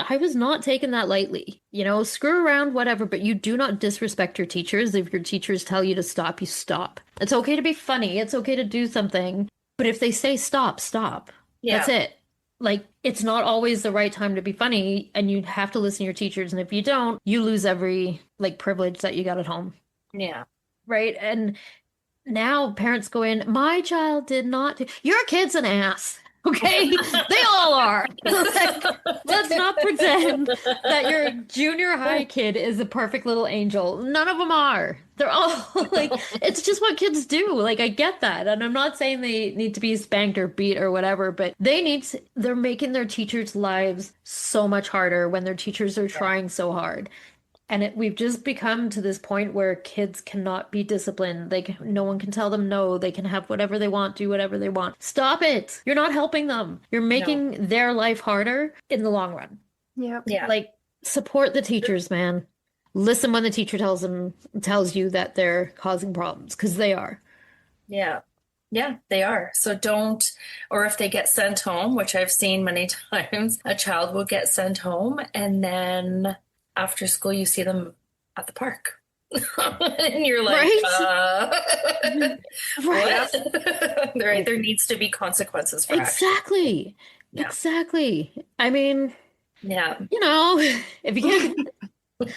I was not taking that lightly. You know, screw around, whatever, but you do not disrespect your teachers. If your teachers tell you to stop, you stop. It's okay to be funny. It's okay to do something. But if they say stop, stop. Yeah. That's it. Like, it's not always the right time to be funny, and you have to listen to your teachers. And if you don't, you lose every like privilege that you got at home. Yeah. Right. And now parents go in, my child did not, your kid's an ass. Okay, they all are. Like, let's not pretend that your junior high kid is a perfect little angel. None of them are. They're all like, it's just what kids do. Like, I get that. And I'm not saying they need to be spanked or beat or whatever, but they're making their teachers' lives so much harder when their teachers are trying so hard. And we've just become to this point where kids cannot be disciplined. Like, no one can tell them no. They can have whatever they want, do whatever they want. Stop it. You're not helping them. You're making their life harder in the long run. Yep. Yeah. Like, support the teachers, man. listen when the teacher tells you that they're causing problems, because they are. Yeah. Yeah, they are. So don't, or if they get sent home, which I've seen many times, a child will get sent home and then after school you see them at the park. And you're like, Right? Right. what? Right. There needs to be consequences for action. Exactly. Yeah. Exactly. I mean, Yeah. if you can't,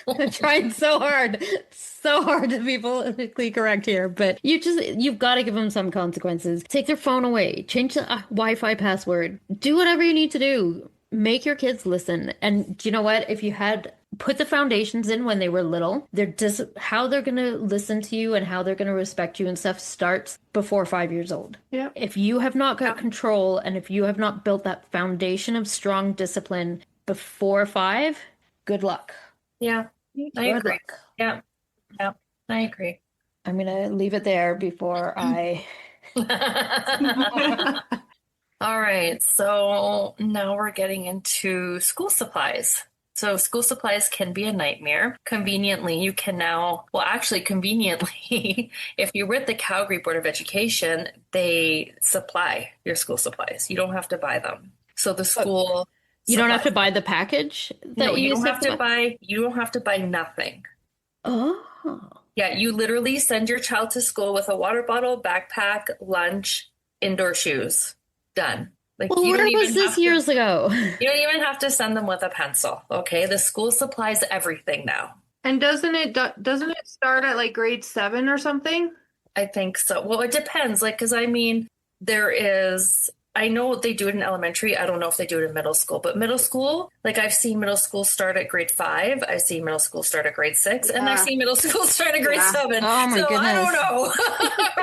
I'm trying so hard to be politically correct here, but you've got to give them some consequences. Take their phone away, change the Wi-Fi password, do whatever you need to do. Make your kids listen. And do you know what? If you had put the foundations in when they were little, how they're going to listen to you and how they're going to respect you and stuff starts before 5 years old. Yeah. If you have not got control and if you have not built that foundation of strong discipline before 5, good luck. Yeah, I Good agree. luck. Yeah. Yeah, I agree. I'm going to leave it there before I. All right, so now we're getting into school supplies. So school supplies can be a nightmare. Conveniently, you can now, well, actually, conveniently, if you're with the Calgary Board of Education, they supply your school supplies. You don't have to buy them. So the school You don't have to supplies- buy the package that No, you you don't used have to buy. You don't have to buy nothing. Oh. Yeah, you literally send your child to school with a water bottle, backpack, lunch, indoor shoes. Done. Like Well, you where don't was even this have to, years ago? you don't even have to send them with a pencil. Okay, the school supplies everything now. And doesn't it start at like grade 7 or something? I think so. Well, it depends. Like, because I mean, there is. I know they do it in elementary. I don't know if they do it in middle school, but middle school, like I've seen middle school start at grade 5. I've seen middle school start at grade 6, and I've Yeah. seen middle school start at grade Yeah. 7. Oh my so goodness. I don't know.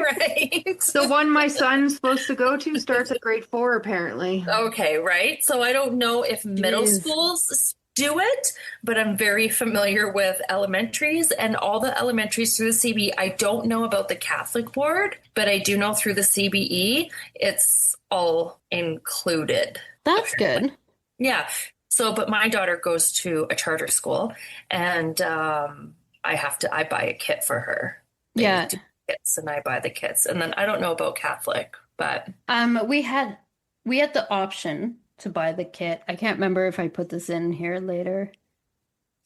Right. The one my son's supposed to go to starts at grade 4, apparently. Okay, right. So I don't know if middle Jeez. schools do it, but I'm very familiar with elementaries and all the elementaries through the CBE. I don't know about the Catholic board, but I do know through the CBE, it's all included. That's good. Yeah. So, but my daughter goes to a charter school and I buy a kit for her. They Yeah. do kits and I buy the kits. And then I don't know about Catholic, but We had the option to buy the kit. I can't remember if I put this in here later.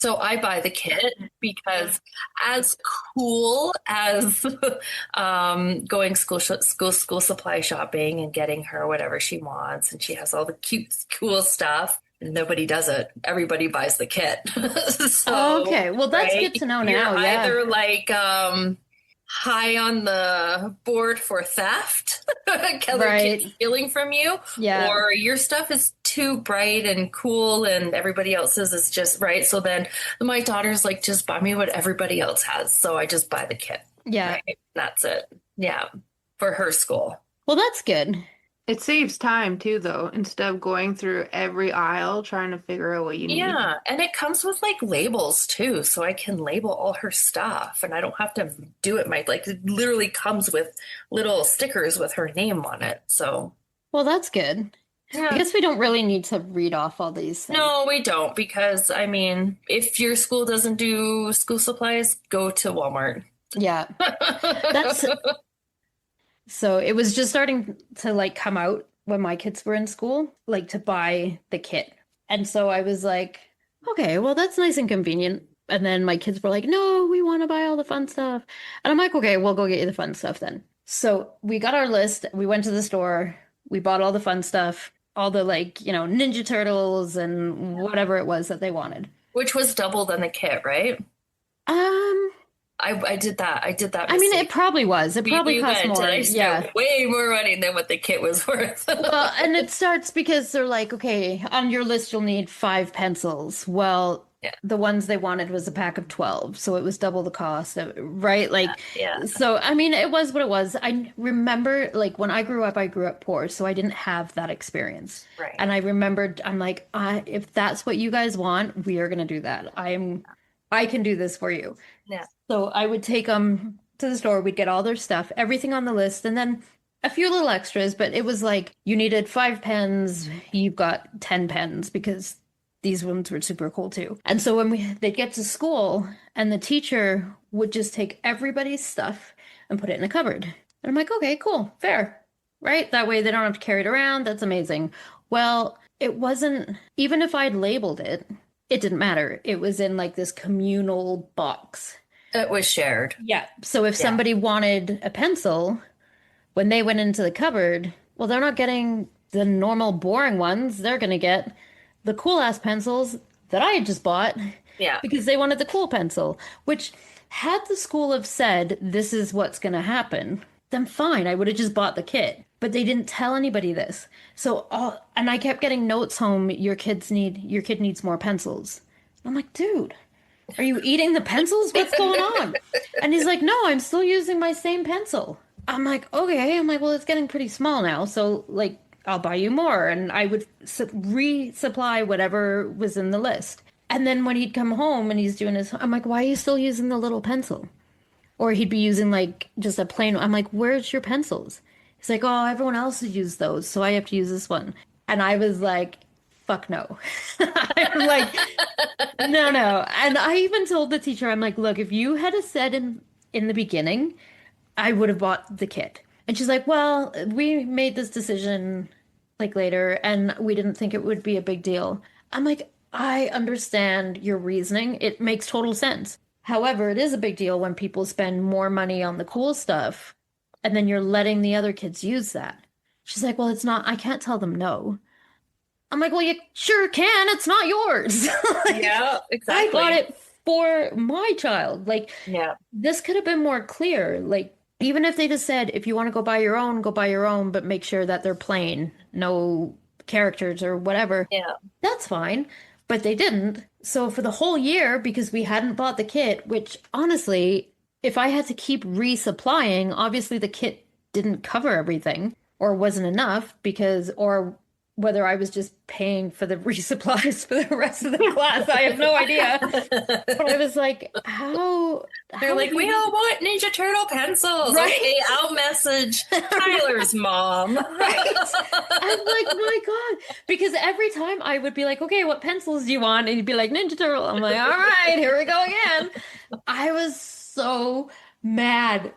so I buy the kit because as cool as going school supply shopping and getting her whatever she wants, and she has all the cute, cool stuff. Nobody does it. Everybody buys the kit. So, Okay, well that's right, good to know you're now. Yeah. either like high on the board for theft, other Right. kids stealing from you, Yeah. or your stuff is too bright and cool and everybody else's is just right. So then my daughter's like, just buy me what everybody else has. So I just buy the kit. Yeah. Right? That's it. Yeah. For her school. Well, that's good. It saves time too, though, instead of going through every aisle trying to figure out what you need. Yeah. And it comes with like labels too. So I can label all her stuff and I don't have to do it. It literally comes with little stickers with her name on it. So Well, that's good. I yeah. guess we don't really need to read off all these things. No, we don't, because I mean, if your school doesn't do school supplies, go to Walmart. Yeah. That's so it was just starting to like come out when my kids were in school, like to buy the kit. And so I was like, okay, well, that's nice and convenient. And then my kids were like, no, we want to buy all the fun stuff. And I'm like, okay, we'll go get you the fun stuff then. So we got our list. We went to the store. We bought all the fun stuff, all the Ninja Turtles and whatever it was that they wanted. Which was double than the kit, right? I did that. I did that I mean, mistake. it probably was. It probably We cost went more. and I Yeah. spent way more money than what the kit was worth. Well, and it starts because they're like, okay, on your list you'll need 5 pencils. Well, Yeah. the ones they wanted was a pack of 12, so it was double the cost, right? Like, Yeah. so I mean, it was what it was. I remember, like, when I grew up poor, so I didn't have that experience. Right. And I remembered, I'm like, if that's what you guys want, we are gonna do that. I can do this for you. Yeah. So I would take them to the store, we'd get all their stuff, everything on the list, and then a few little extras, but it was like you needed 5 pens, you've got 10 pens because these ones were super cool too. And so when they'd get to school and the teacher would just take everybody's stuff and put it in a cupboard. And I'm like, okay, cool, fair, right? That way they don't have to carry it around. That's amazing. Well, it wasn't, even if I'd labeled it, it didn't matter. It was in like this communal box. It was shared. Yeah. So if somebody wanted a pencil, when they went into the cupboard, well, they're not getting the normal boring ones. They're going to get the cool ass pencils that I had just bought. Yeah. Because they wanted the cool pencil, which had the school have said, this is what's going to happen, then fine. I would have just bought the kit. But they didn't tell anybody this. So, and I kept getting notes home, your kid needs more pencils. I'm like, dude, are you eating the pencils? What's going on? And he's like, no, I'm still using my same pencil. I'm like, okay. I'm like, well, it's getting pretty small now. So like, I'll buy you more. And I would resupply whatever was in the list. And then when he'd come home and he's doing his, I'm like, why are you still using the little pencil? Or he'd be using like just a plain, I'm like, where's your pencils? He's like, oh, everyone else has used those, so I have to use this one. And I was like, fuck no. I'm like, no. And I even told the teacher, I'm like, look, if you had said in the beginning, I would have bought the kit. And she's like, well, we made this decision like later, and we didn't think it would be a big deal. I'm like, I understand your reasoning. It makes total sense. However, it is a big deal when people spend more money on the cool stuff, and then you're letting the other kids use that. She's like, well, it's not, I can't tell them no. I'm like, well, you sure can. It's not yours. Like, Yeah, exactly. I bought it for my child. Like, Yeah. this could have been more clear. Like, even if they just said, if you want to go buy your own, but make sure that they're plain, no characters or whatever. Yeah. That's fine. But they didn't. So for the whole year, because we hadn't bought the kit, which honestly, if I had to keep resupplying, obviously the kit didn't cover everything or wasn't enough or whether I was just paying for the resupplies for the rest of the class. I have no idea. But I was like, They're like, we all want Ninja Turtle pencils. Right? Okay, I'll message Tyler's mom. Right? I'm like, my God. Because every time I would be like, okay, what pencils do you want? And he'd be like, Ninja Turtle. I'm like, all right, here we go again. I was so mad.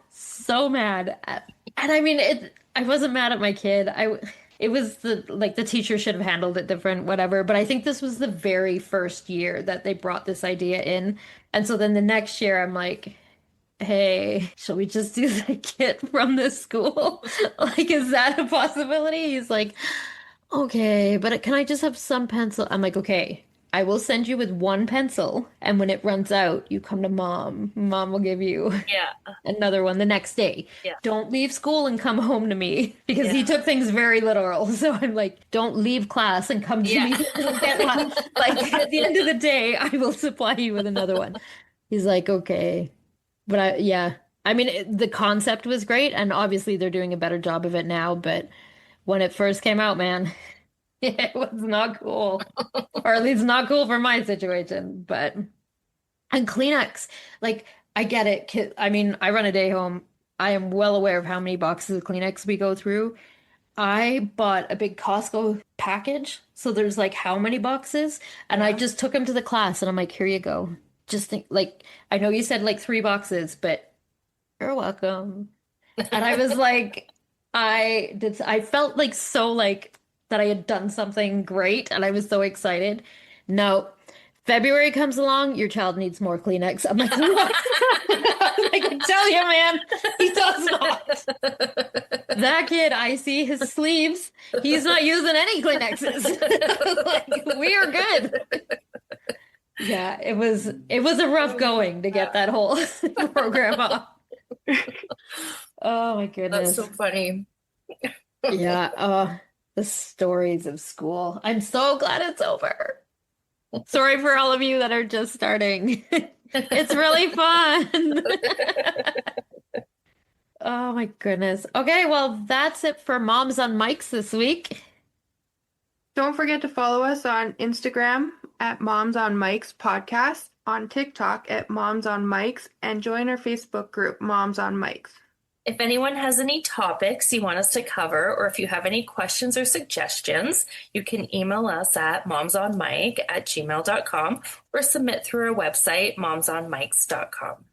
And I mean, I wasn't mad at my kid. It was the teacher should have handled it different, whatever. But I think this was the very first year that they brought this idea in. And so then the next year I'm like, hey, shall we just do the kit from this school? Like, is that a possibility? He's like, okay, but can I just have some pencil? I'm like, okay, I will send you with one pencil. And when it runs out, you come to mom. Mom will give you another one the next day. Yeah. Don't leave school and come home to me, because he took things very literal. So I'm like, don't leave class and come to me. Get one. Like, at the end of the day, I will supply you with another one. He's like, okay. But I mean, the concept was great. And obviously they're doing a better job of it now. But when it first came out, man, it was not cool. Or at least not cool for my situation. And Kleenex, like, I get it. I mean, I run a day home. I am well aware of how many boxes of Kleenex we go through. I bought a big Costco package. So there's like how many boxes? And I just took them to the class and I'm like, here you go. Just think, like, I know you said like 3 boxes, but you're welcome. And I was like, I felt like so like that I had done something great and I was so excited. No, February comes along, your child needs more Kleenex. I'm like, what? I can tell you, man, he does not. That kid, I see his sleeves. He's not using any Kleenexes. Like, we are good. Yeah, it was a rough going to get that whole program off. Oh my goodness. That's so funny. Yeah, the stories of school. I'm so glad it's over. Sorry for all of you that are just starting. It's really fun. Oh my goodness. Okay, well, that's it for Moms on Mics this week. Don't forget to follow us on Instagram at Moms on Mics Podcast, on TikTok at Moms on Mics, and join our Facebook group, Moms on Mics. If anyone has any topics you want us to cover, or if you have any questions or suggestions, you can email us at momsonmic@gmail.com or submit through our website, momsonmics.com.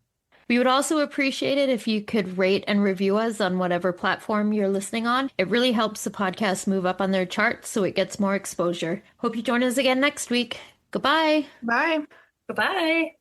We would also appreciate it if you could rate and review us on whatever platform you're listening on. It really helps the podcast move up on their charts so it gets more exposure. Hope you join us again next week. Goodbye. Bye. Goodbye.